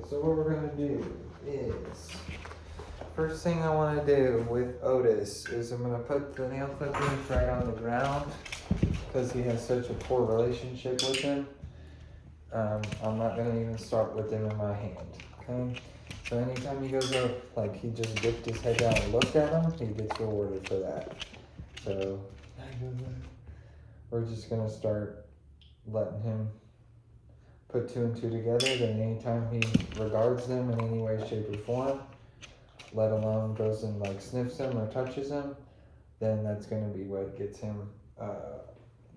So what we're gonna do is, first thing I want to do with Otis is I'm gonna put the nail clippers right on the ground because he has such a poor relationship with him. I'm not gonna even start with them in my hand. Okay. So anytime he goes up, like he just dipped his head down and looked at him, he gets rewarded for that. So we're just gonna start letting him put 2 and 2 together. Then anytime he regards them in any way, shape, or form, let alone goes and like sniffs them or touches them, then that's gonna be what gets him.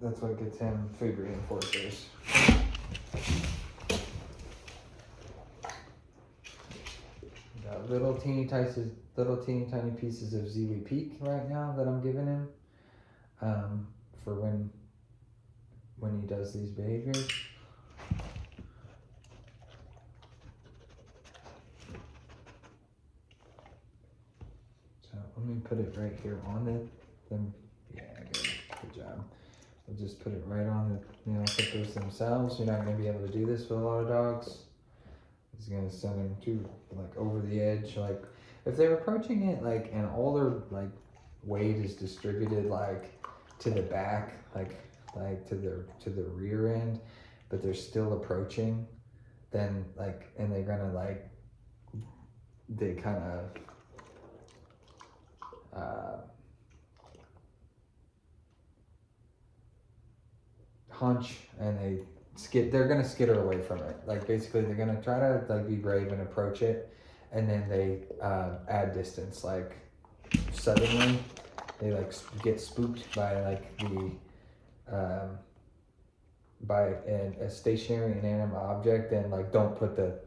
That's what gets him food reinforcers. Got little teeny tiny pieces of Ziwi Peak right now that I'm giving him for when he does these behaviors. So let me put it right here on it. Then yeah, good job. I'll just put it right on the nail clippers themselves. You're not going to be able to do this with a lot of dogs. It's going to send them to like over the edge. Like if they're approaching it like and all their like weight is distributed like to the back, like to the rear end, but they're still approaching, then like and they're gonna like they kind of hunch and they're gonna skitter away from it. Like basically they're gonna try to like be brave and approach it, and then they add distance. Like suddenly they like get spooked by like the by a stationary inanimate object, and like don't put the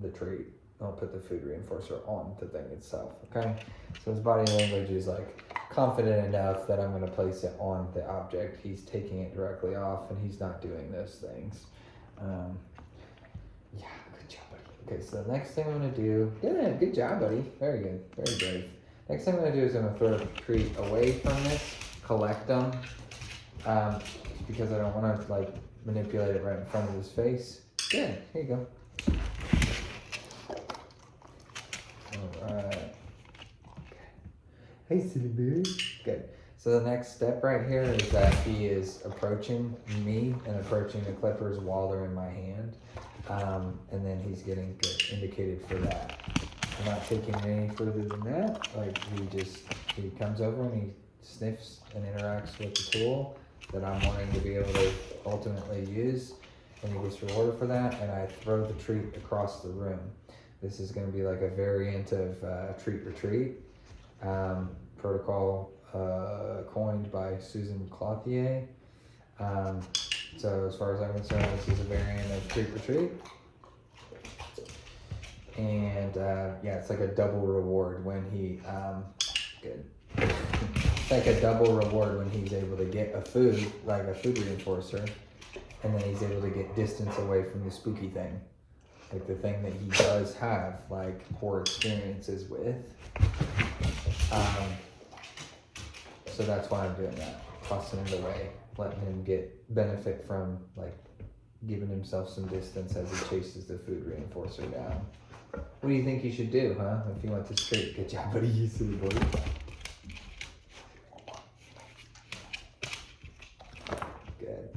treat, don't put the food reinforcer on the thing itself. Okay, so his body language is like confident enough that I'm going to place it on the object. He's taking it directly off, and he's not doing those things. Yeah, good job, buddy. Okay, so the next thing I'm going to do, yeah, good job, buddy. Very good, very brave. Next thing I'm going to do is I'm going to throw the treat away from this, collect them, because I don't want to like manipulate it right in front of his face. Good, here you go. Alright. Hey, City Bear. Good. So the next step right here is that he is approaching me and approaching the clippers while they're in my hand. And then he's getting indicated for that. I'm not taking it any further than that. Like he comes over and he sniffs and interacts with the tool that I'm wanting to be able to ultimately use, and he gets rewarded for that, and I throw the treat across the room. This is going to be like a variant of treat or treat protocol coined by Susan Clothier. So as far as I'm concerned, this is a variant of treat or treat. And yeah, it's like a double reward when he, good. It's like a double reward when he's able to get a food, like a food reinforcer, and then he's able to get distance away from the spooky thing. Like the thing that he does have like poor experiences with. So that's why I'm doing that. Tossing it away, letting him get benefit from like giving himself some distance as he chases the food reinforcer down. What do you think you should do, huh? If you want this treat, good job, buddy. You silly boy. Good.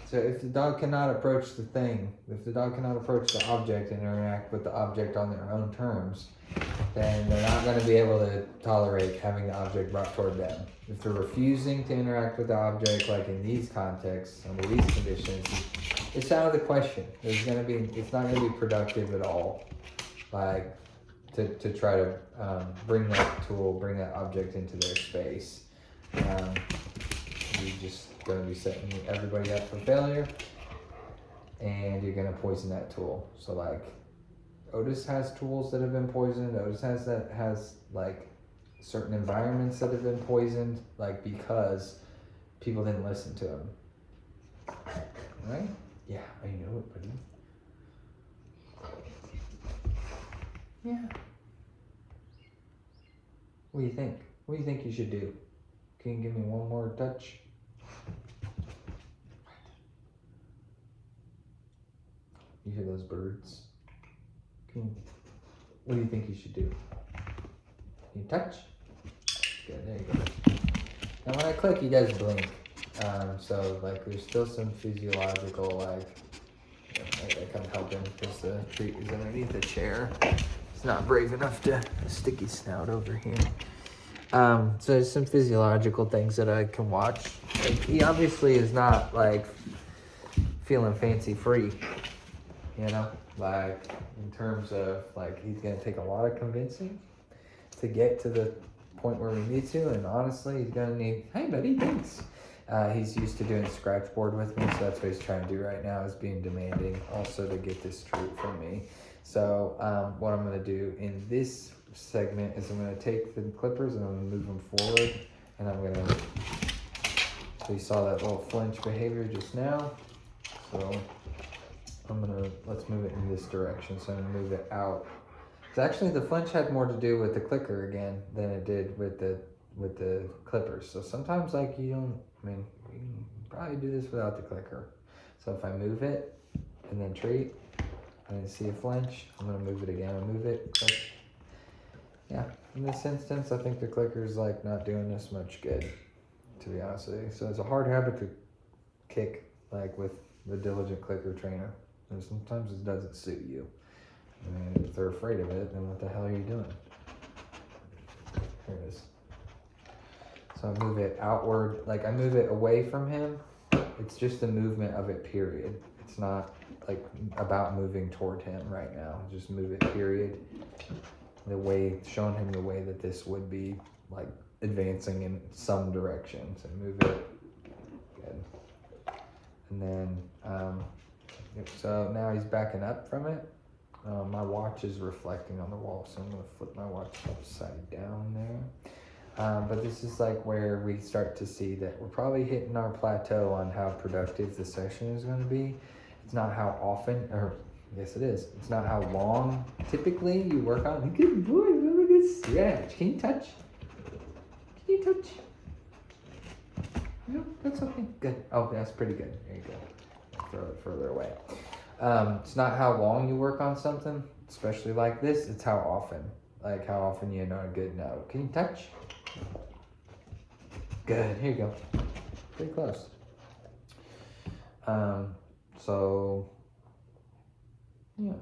So if the dog cannot approach the thing, if the dog cannot approach the object and interact with the object on their own terms, then they're not going to be able to tolerate having the object brought toward them. If they're refusing to interact with the object, like in these contexts, under these conditions, it's out of the question. It's not going to be productive at all. Like to try to bring that object into their space. You're just going to be setting everybody up for failure, and you're going to poison that tool. So like Otis has tools that have been poisoned. Otis has like certain environments that have been poisoned, like because people didn't listen to him. Right? Yeah, I know it, buddy. Yeah. What do you think? What do you think you should do? Can you give me one more touch? You hear those birds? What do you think you should do? Can you touch? Good, there you go. Now when I click, he does blink. So like there's still some physiological like, I come help him because the treat is underneath the chair. He's not brave enough to stick his snout over here. So there's some physiological things that I can watch. Like, he obviously is not like feeling fancy free, you know, like in terms of like he's gonna take a lot of convincing to get to the point where we need to, and honestly he's gonna need, hey buddy, thanks. He's used to doing scratch board with me, so that's what he's trying to do right now, is being demanding also to get this treat from me. So what I'm gonna do in this segment is I'm gonna take the clippers and I'm gonna move them forward, and I'm gonna, so you saw that little flinch behavior just now, so I'm gonna, let's move it in this direction. So I'm gonna move it out. So actually the flinch had more to do with the clicker again than it did with the clippers. So sometimes like you don't, I mean, you can probably do this without the clicker. So if I move it and then treat, and then see a flinch, I'm gonna move it again, I move it, click. Yeah, in this instance, I think the clicker is like not doing this much good, to be honest with you. So it's a hard habit to kick like with the diligent clicker trainer. And sometimes it doesn't suit you. I mean, if they're afraid of it, then what the hell are you doing? Here it is. So I move it outward, like I move it away from him. It's just the movement of it, period. It's not like about moving toward him right now. Just move it, period. The way, showing him the way that this would be like advancing in some direction. So move it, good. And then, so now he's backing up from it. My watch is reflecting on the wall, so I'm gonna flip my watch upside down there. But this is like where we start to see that we're probably hitting our plateau on how productive the session is gonna be. It's not how often, or yes it is, it's not how long typically you work on. Good boy, very good stretch. Can you touch? Can you touch? No, that's okay, good. Oh, that's pretty good, there you go. Throw it further away. It's not how long you work on something, especially like this, it's how often. Like how often you know a good note. Can you touch? Good, here you go. Pretty close. So, yeah.